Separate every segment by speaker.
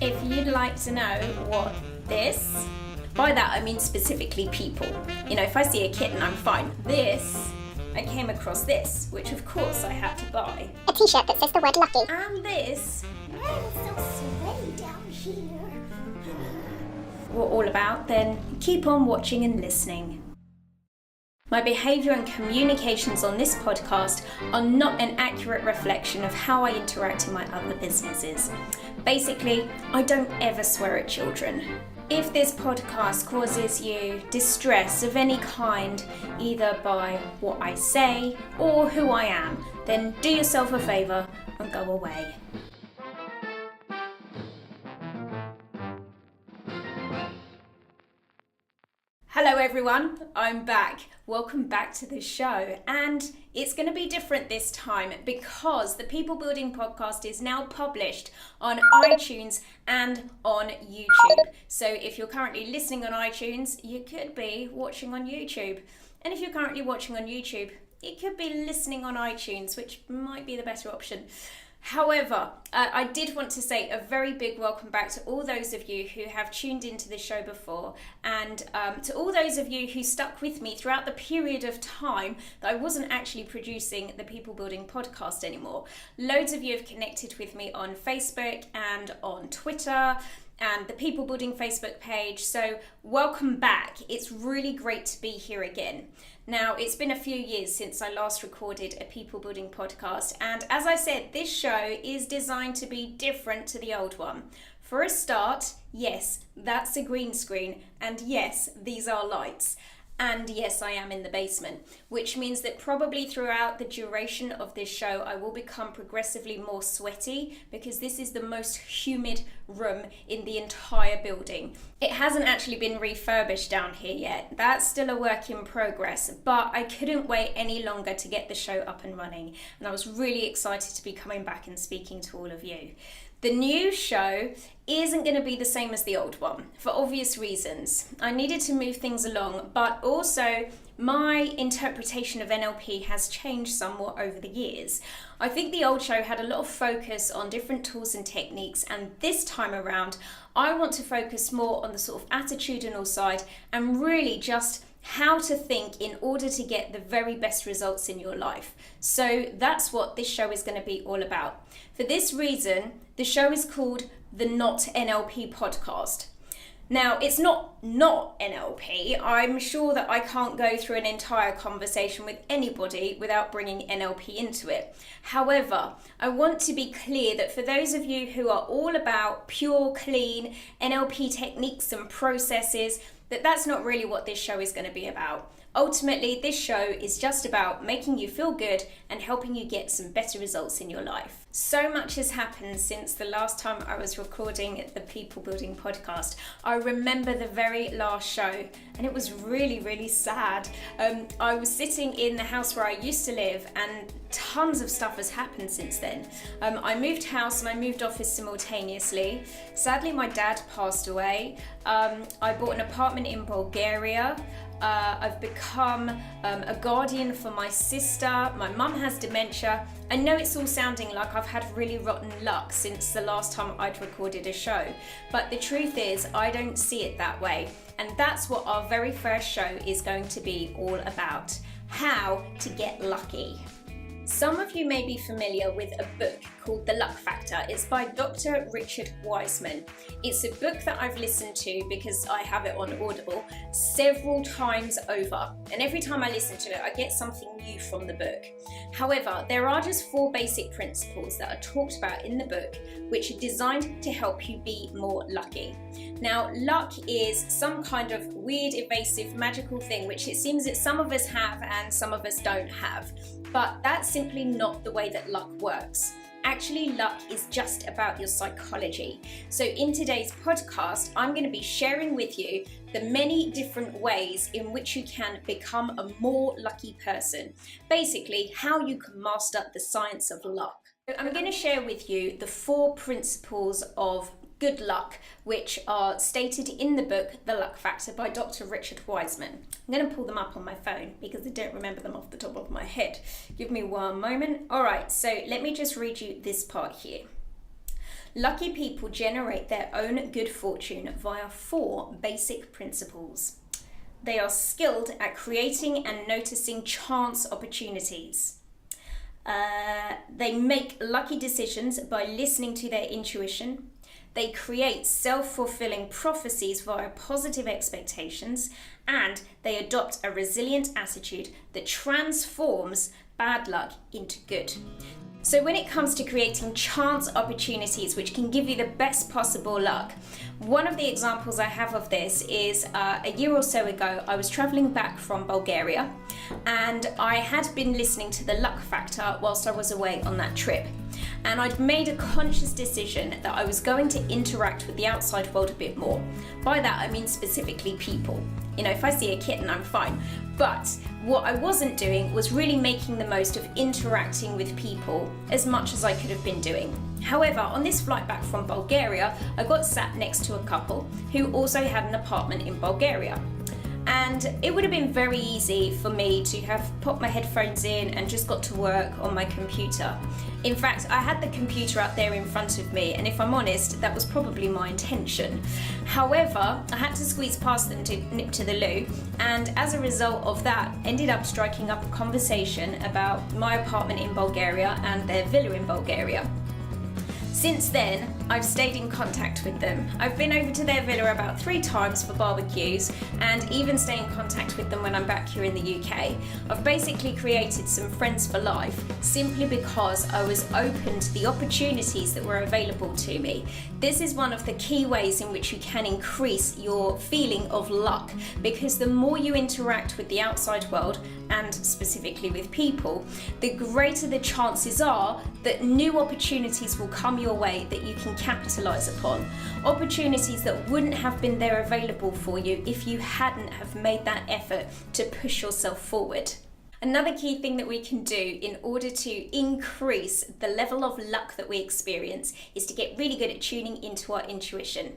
Speaker 1: If you'd like to know what this, by that I mean specifically people. You know, if I see a kitten, I'm fine. This, I came across this, which of course I had to buy.
Speaker 2: A t-shirt that says the word lucky.
Speaker 1: And this,
Speaker 3: Man, it's so sweaty down here.
Speaker 1: were all about, then keep on watching and listening. My behaviour and communications on this podcast are not an accurate reflection of how I interact in my other businesses. Basically, I don't ever swear at children. If this podcast causes you distress of any kind, either by what I say or who I am, then do yourself a favour and go away. Hello everyone, I'm back. Welcome back to the show, and it's going to be different this time because the People Building Podcast is now published on iTunes and on YouTube. So if you're currently listening on iTunes, you could be watching on YouTube. And if you're currently watching on YouTube, you could be listening on iTunes, which might be the better option. However, I did want to say a very big welcome back to all those of you who have tuned into the show before, and to all those of you who stuck with me throughout the period of time that I wasn't actually producing the People Building Podcast anymore. Loads of you have connected with me on Facebook and on Twitter and the People Building Facebook page, so welcome back. It's really great to be here again. Now, it's been a few years since I last recorded a People Building Podcast, and as I said, this show is designed to be different to the old one. For a start, yes, that's a green screen, and yes, these are lights. And yes, I am in the basement, which means that probably throughout the duration of this show, I will become progressively more sweaty because this is the most humid room in the entire building. It hasn't actually been refurbished down here yet. That's still a work in progress, but I couldn't wait any longer to get the show up and running. And I was really excited to be coming back and speaking to all of you. The new show isn't going to be the same as the old one, for obvious reasons. I needed to move things along, but also my interpretation of NLP has changed somewhat over the years. I think the old show had a lot of focus on different tools and techniques, and this time around, I want to focus more on the sort of attitudinal side and really just how to think in order to get the very best results in your life. So that's what this show is going to be all about. For this reason, the show is called the Not NLP Podcast. Now, it's not NLP. I'm sure that I can't go through an entire conversation with anybody without bringing NLP into it. However, I want to be clear that for those of you who are all about pure, clean NLP techniques and processes, that's not really what this show is going to be about. Ultimately, this show is just about making you feel good and helping you get some better results in your life. So much has happened since the last time I was recording the People Building Podcast. I remember the very last show, and it was really, really sad. I was sitting in the house where I used to live, and tons of stuff has happened since then. I moved house and I moved office simultaneously. Sadly, my dad passed away. I bought an apartment in Bulgaria. I've become a guardian for my sister. My mum has dementia. I know it's all sounding like I've had really rotten luck since the last time I'd recorded a show, but the truth is I don't see it that way. And that's what our very first show is going to be all about: how to get lucky. Some of you may be familiar with a book called The Luck Factor. It's by Dr. Richard Wiseman. It's a book that I've listened to because I have it on Audible several times over. And every time I listen to it, I get something new from the book. However, there are just 4 basic principles that are talked about in the book, which are designed to help you be more lucky. Now, luck is some kind of weird, evasive, magical thing, which it seems that some of us have and some of us don't have. But that's simply not the way that luck works. Actually, luck is just about your psychology. So in today's podcast, I'm going to be sharing with you the many different ways in which you can become a more lucky person. Basically, how you can master the science of luck. I'm going to share with you the 4 principles of good luck, which are stated in the book The Luck Factor by Dr. Richard Wiseman. I'm going to pull them up on my phone because I don't remember them off the top of my head. Give me one moment. All right, so let me just read you this part here. Lucky people generate their own good fortune via 4 basic principles. They are skilled at creating and noticing chance opportunities. They make lucky decisions by listening to their intuition. They create self-fulfilling prophecies via positive expectations, and they adopt a resilient attitude that transforms bad luck into good. So when it comes to creating chance opportunities which can give you the best possible luck, one of the examples I have of this is a year or so ago, I was traveling back from Bulgaria, and I had been listening to the Luck Factor whilst I was away on that trip. And I'd made a conscious decision that I was going to interact with the outside world a bit more. By that I mean specifically people. You know, if I see a kitten, I'm fine. But what I wasn't doing was really making the most of interacting with people as much as I could have been doing. However, on this flight back from Bulgaria, I got sat next to a couple who also had an apartment in Bulgaria. And it would have been very easy for me to have popped my headphones in and just got to work on my computer. In fact, I had the computer out there in front of me, and if I'm honest, that was probably my intention. However, I had to squeeze past them to nip to the loo, and as a result of that, ended up striking up a conversation about my apartment in Bulgaria and their villa in Bulgaria. Since then, I've stayed in contact with them. I've been over to their villa about 3 times for barbecues, and even stay in contact with them when I'm back here in the UK. I've basically created some friends for life simply because I was open to the opportunities that were available to me. This is one of the key ways in which you can increase your feeling of luck, because the more you interact with the outside world, and specifically with people, the greater the chances are that new opportunities will come your way that you can capitalize upon. Opportunities that wouldn't have been there available for you if you hadn't have made that effort to push yourself forward. Another key thing that we can do in order to increase the level of luck that we experience is to get really good at tuning into our intuition.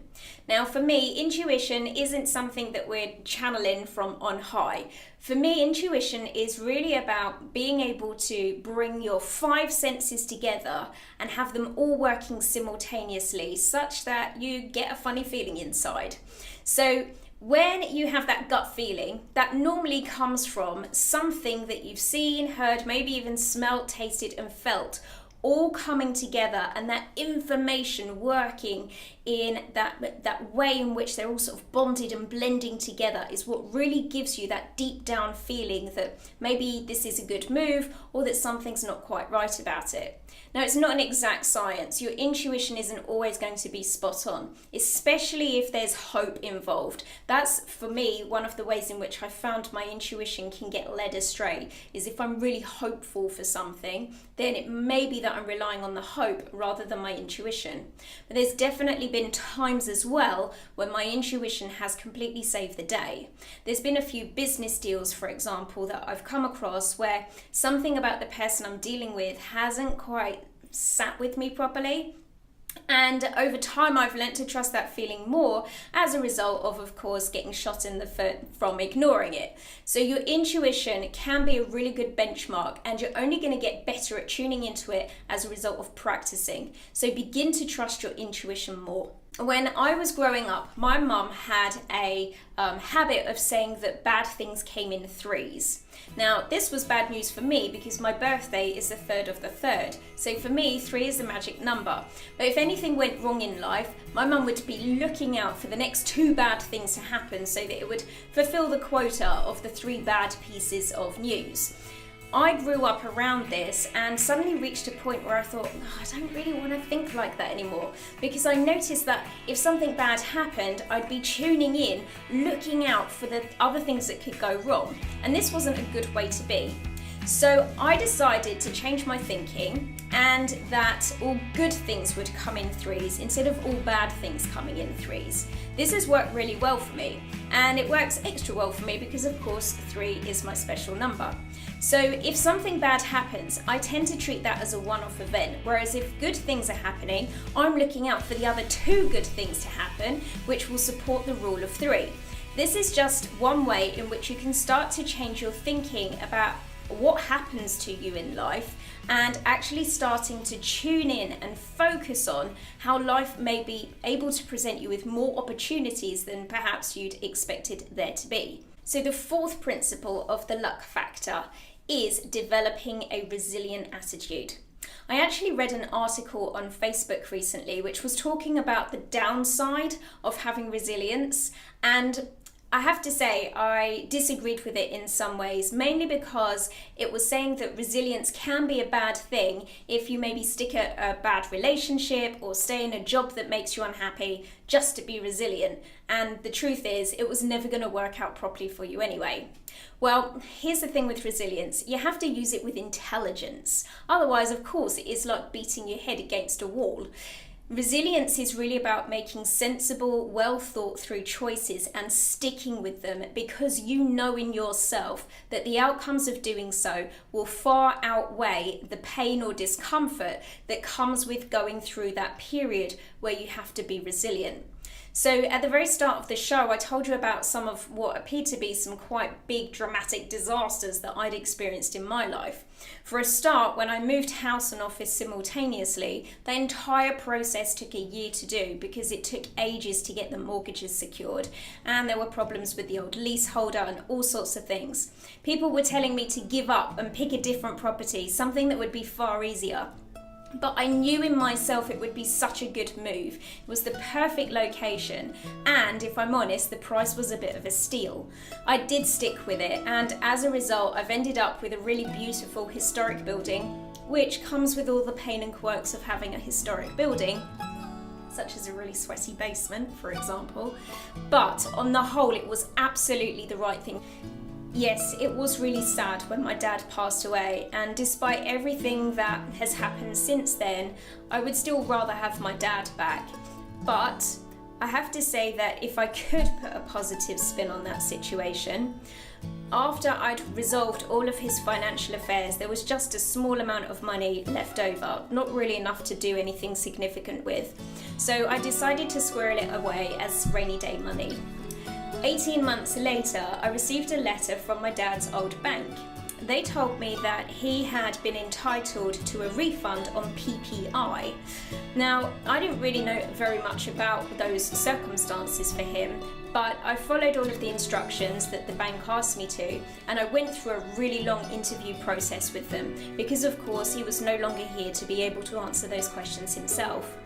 Speaker 1: Now, for me, intuition isn't something that we're channeling from on high. For me, intuition is really about being able to bring your 5 senses together and have them all working simultaneously such that you get a funny feeling inside. So when you have that gut feeling, that normally comes from something that you've seen, heard, maybe even smelt, tasted and felt, all coming together, and that information working in that way in which they're all sort of bonded and blending together is what really gives you that deep down feeling that maybe this is a good move or that something's not quite right about it. Now, it's not an exact science. Your intuition isn't always going to be spot on, especially if there's hope involved. That's, for me, one of the ways in which I found my intuition can get led astray, is if I'm really hopeful for something, then it may be that I'm relying on the hope rather than my intuition. But there's definitely been times as well when my intuition has completely saved the day. There's been a few business deals, for example, that I've come across where something about the person I'm dealing with hasn't quite sat with me properly. And over time, I've learnt to trust that feeling more as a result of course, getting shot in the foot from ignoring it. So your intuition can be a really good benchmark, and you're only going to get better at tuning into it as a result of practicing. So begin to trust your intuition more. When I was growing up, my mum had a habit of saying that bad things came in 3s. Now, this was bad news for me because my birthday is the 3rd of the 3rd. So for me, 3 is the magic number. But if anything went wrong in life, my mum would be looking out for the next 2 bad things to happen so that it would fulfill the quota of the 3 bad pieces of news. I grew up around this and suddenly reached a point where I thought, I don't really want to think like that anymore, because I noticed that if something bad happened, I'd be tuning in, looking out for the other things that could go wrong, and this wasn't a good way to be. So I decided to change my thinking, and that all good things would come in 3s instead of all bad things coming in 3s. This has worked really well for me, and it works extra well for me because of course 3 is my special number. So if something bad happens, I tend to treat that as a one-off event, whereas if good things are happening, I'm looking out for the other 2 good things to happen, which will support the rule of 3. This is just one way in which you can start to change your thinking about what happens to you in life and actually starting to tune in and focus on how life may be able to present you with more opportunities than perhaps you'd expected there to be. So the fourth principle of the luck factor is developing a resilient attitude. I actually read an article on Facebook recently which was talking about the downside of having resilience, and I have to say I disagreed with it in some ways, mainly because it was saying that resilience can be a bad thing if you maybe stick at a bad relationship or stay in a job that makes you unhappy just to be resilient. And the truth is, it was never going to work out properly for you anyway. Well, here's the thing with resilience. You have to use it with intelligence. Otherwise, of course, it is like beating your head against a wall. Resilience is really about making sensible, well thought through choices and sticking with them, because you know in yourself that the outcomes of doing so will far outweigh the pain or discomfort that comes with going through that period where you have to be resilient. So at the very start of the show, I told you about some of what appeared to be some quite big dramatic disasters that I'd experienced in my life. For a start, when I moved house and office simultaneously, the entire process took a year to do because it took ages to get the mortgages secured, and there were problems with the old leaseholder and all sorts of things. People were telling me to give up and pick a different property, something that would be far easier. But I knew in myself it would be such a good move. It was the perfect location, and if I'm honest, the price was a bit of a steal. I did stick with it, and as a result, I've ended up with a really beautiful historic building, which comes with all the pain and quirks of having a historic building, such as a really sweaty basement, for example. But on the whole, it was absolutely the right thing. Yes, it was really sad when my dad passed away, and despite everything that has happened since then, I would still rather have my dad back. But I have to say that if I could put a positive spin on that situation, after I'd resolved all of his financial affairs, there was just a small amount of money left over, not really enough to do anything significant with. So I decided to squirrel it away as rainy day money. 18 months later, I received a letter from my dad's old bank. They told me that he had been entitled to a refund on PPI. Now, I didn't really know very much about those circumstances for him, but I followed all of the instructions that the bank asked me to, and I went through a really long interview process with them, because of course he was no longer here to be able to answer those questions himself.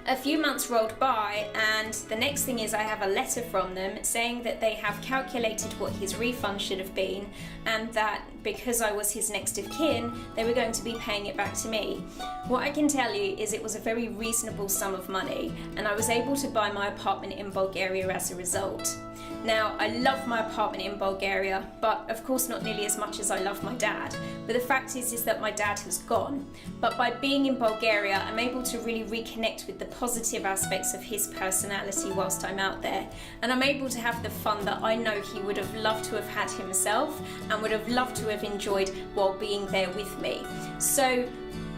Speaker 1: A few months rolled by, and the next thing is I have a letter from them saying that they have calculated what his refund should have been, and that because I was his next of kin, they were going to be paying it back to me. What I can tell you is it was a very reasonable sum of money, and I was able to buy my apartment in Bulgaria as a result. Now, I love my apartment in Bulgaria, but of course not nearly as much as I love my dad. But the fact is that my dad has gone. But by being in Bulgaria, I'm able to really reconnect with the positive aspects of his personality whilst I'm out there. And I'm able to have the fun that I know he would have loved to have had himself and would have loved to have enjoyed while being there with me. So,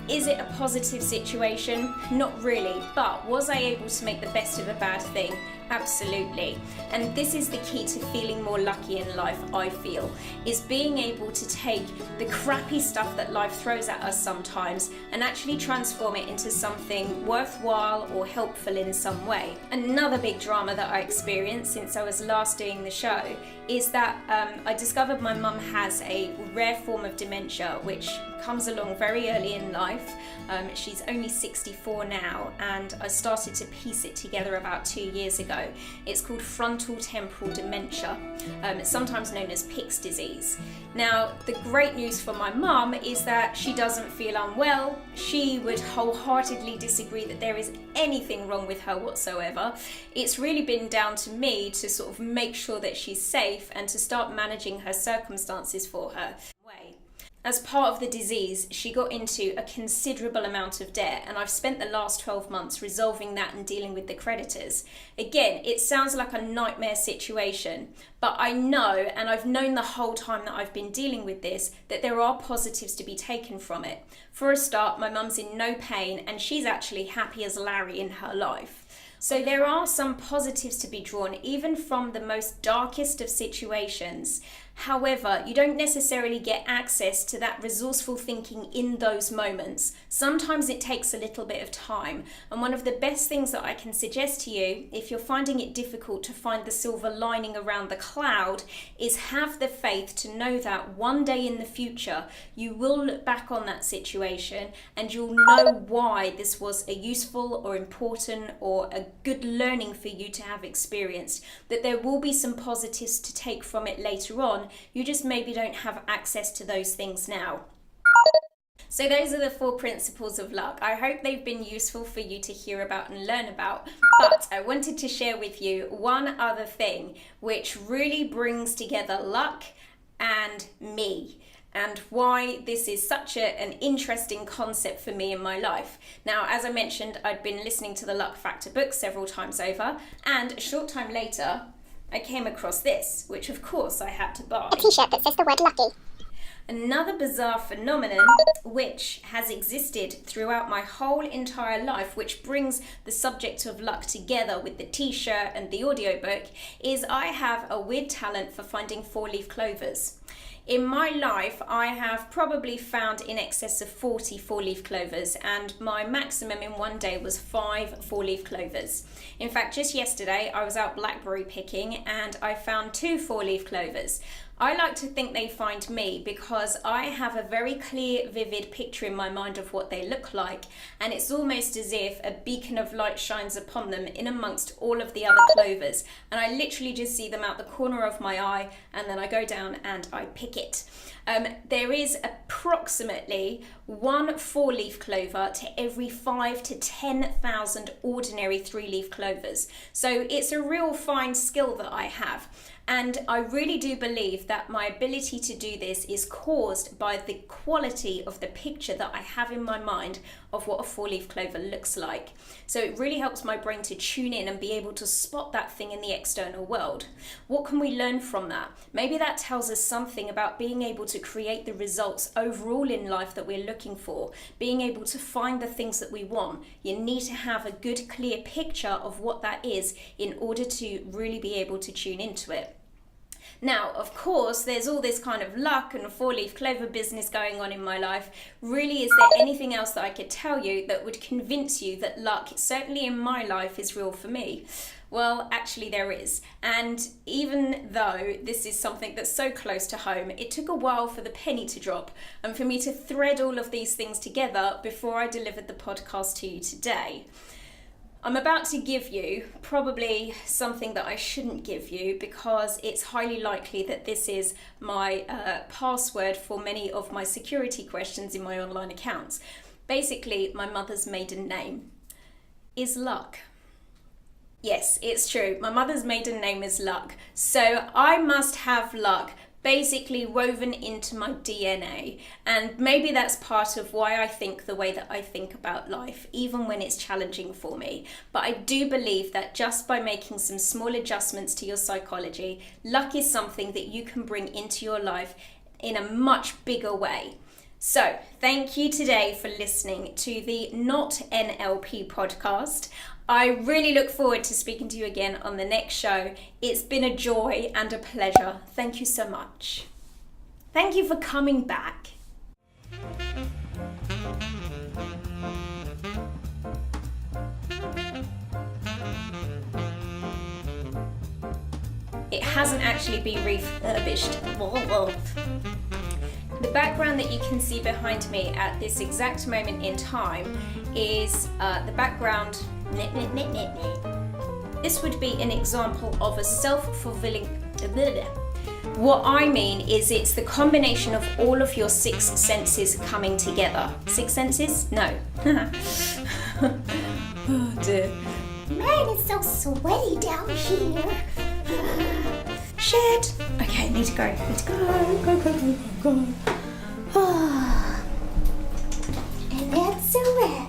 Speaker 1: is it a positive situation? Not really, but was I able to make the best of a bad thing? Absolutely. And this is the key to feeling more lucky in life, I feel, is being able to take the crappy stuff that life throws at us sometimes and actually transform it into something worthwhile or helpful in some way. Another big drama that I experienced since I was last doing the show is that I discovered my mum has a rare form of dementia which comes along very early in life. She's only 64 now, and I started to piece it together about 2 years ago. It's called frontal temporal dementia. It's sometimes known as Pick's disease. Now, the great news for my mum is that she doesn't feel unwell. She would wholeheartedly disagree that there is anything wrong with her whatsoever. It's really been down to me to sort of make sure that she's safe and to start managing her circumstances for her. As part of the disease, she got into a considerable amount of debt, and I've spent the last 12 months resolving that and dealing with the creditors. Again, it sounds like a nightmare situation, but I know, and I've known the whole time that I've been dealing with this, that there are positives to be taken from it. For a start, my mum's in no pain, and she's actually happy as Larry in her life. So there are some positives to be drawn, even from the most darkest of situations. However, you don't necessarily get access to that resourceful thinking in those moments. Sometimes it takes a little bit of time. And one of the best things that I can suggest to you, if you're finding it difficult to find the silver lining around the cloud, is have the faith to know that one day in the future, you will look back on that situation and you'll know why this was a useful or important or a good learning for you to have experienced. That there will be some positives to take from it later on. You just maybe don't have access to those things now. So those are the 4 principles of luck. I hope they've been useful for you to hear about and learn about. But I wanted to share with you one other thing which really brings together luck and me, and why this is such an interesting concept for me in my life. Now, as I mentioned, I'd been listening to the Luck Factor book several times over, and a short time later, I came across this, which of course I had to buy.
Speaker 3: A t-shirt that says the word lucky.
Speaker 1: Another bizarre phenomenon which has existed throughout my whole entire life, which brings the subject of luck together with the t-shirt and the audiobook, is I have a weird talent for finding 4-leaf clovers. In my life, I have probably found in excess of 40 4-leaf clovers, and my maximum in one day was 5 4-leaf clovers. In fact, just yesterday, I was out blackberry picking and I found 2 4-leaf clovers. I like to think they find me because I have a very clear, vivid picture in my mind of what they look like, and it's almost as if a beacon of light shines upon them in amongst all of the other clovers, and I literally just see them out the corner of my eye, and then I go down and I pick it. There is approximately 1 4-leaf clover to every 5 to 10,000 ordinary 3-leaf clovers. So it's a real fine skill that I have. And I really do believe that my ability to do this is caused by the quality of the picture that I have in my mind of what a 4-leaf clover looks like. So it really helps my brain to tune in and be able to spot that thing in the external world. What can we learn from that? Maybe that tells us something about being able to create the results overall in life that we're looking for, being able to find the things that we want. You need to have a good, clear picture of what that is in order to really be able to tune into it. Now, of course, there's all this kind of luck and 4-leaf clover business going on in my life. Really, is there anything else that I could tell you that would convince you that luck, certainly in my life, is real for me? Well, actually there is. And even though this is something that's so close to home, it took a while for the penny to drop and for me to thread all of these things together before I delivered the podcast to you today. I'm about to give you probably something that I shouldn't give you because it's highly likely that this is my password for many of my security questions in my online accounts. Basically, my mother's maiden name is Luck. Yes, it's true. My mother's maiden name is Luck. So I must have luck basically woven into my DNA, and maybe that's part of why I think the way that I think about life, even when it's challenging for me. But I do believe that just by making some small adjustments to your psychology, luck is something that you can bring into your life in a much bigger way. So, thank you today for listening to the Not NLP podcast. I really look forward to speaking to you again on the next show. It's been a joy and a pleasure. Thank you so much. Thank you for coming back. It hasn't actually been refurbished. The background that you can see behind me at this exact moment in time is the background. This would be an example of a self-fulfilling. What I mean is it's the combination of all of your 6 senses coming together. 6 senses? No. Oh dear.
Speaker 3: Man, it's so sweaty down here.
Speaker 1: Shit. Okay, I need to go. Go.
Speaker 3: And that's a wrap.